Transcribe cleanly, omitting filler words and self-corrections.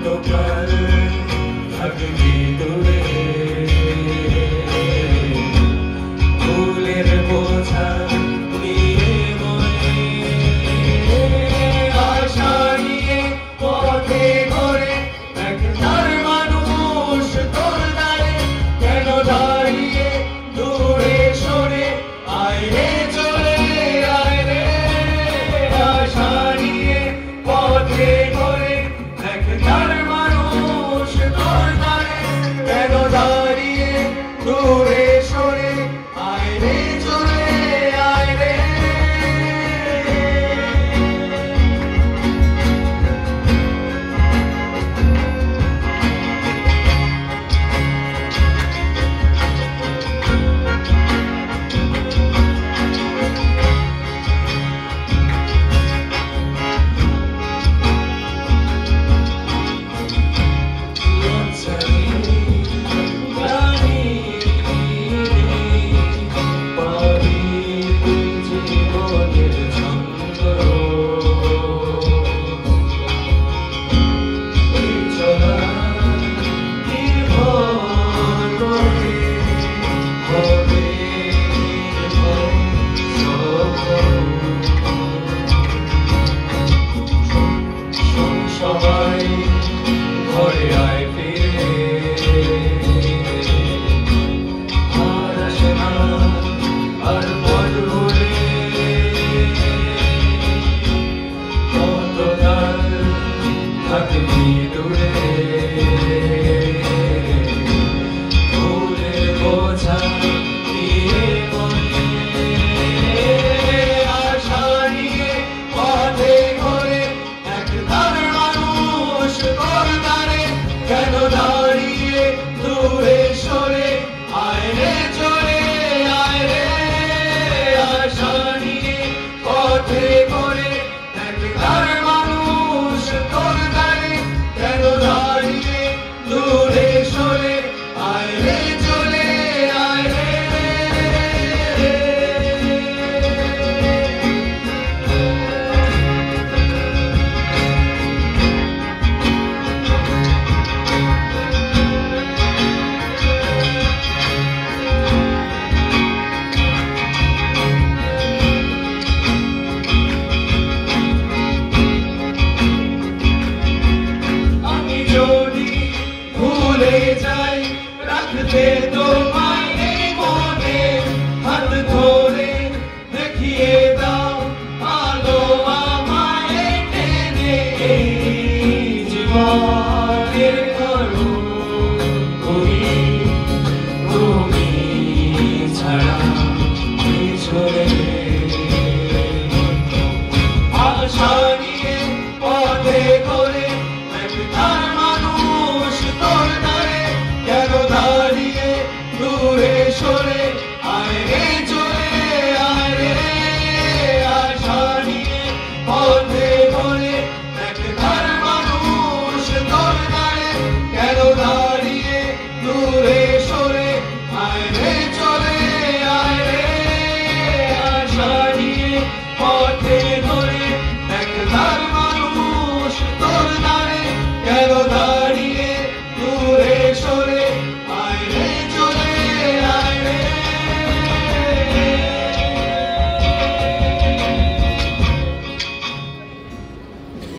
কতকাল থাকবি দূরে ফুলের বোঝা নিয়ে মনে আশা নিয়ে পথে ঘরে একটার মানুষ তোর দ্বারে কেন দাঁড়িয়ে দূরে সরে আয় রে চলে আয় রে আশা নিয়ে পথে ঘরে একটার মানুষ তোর দ্বারে কেন দাঁড়িয়ে দূরে সরে আয় রে চলে আয় রে সবাই ঘরে আয় ফিরে আর আসে না আর পথ ভুলে কতকাল থাকবি দূরে ফুলের বোঝা নিয়ে মনে আশা নিয়ে পথে ঘরে একটার মানুষ তোর দ্বারে কেন দাঁড়িয়ে দূরে সরে আয় রে চলে আয় রে আশা নিয়ে পথে ঘরে একটার মানুষ তোর দ্বারে কেন দাঁড়িয়ে দূরে সরে আয় রে চলে আয় রে আমি যদি ভুলে যাই রাখতে তোমায় এই মনে হাত ধরে দেখিয়ে দাও আলো আমায় টেনে এই জীবনের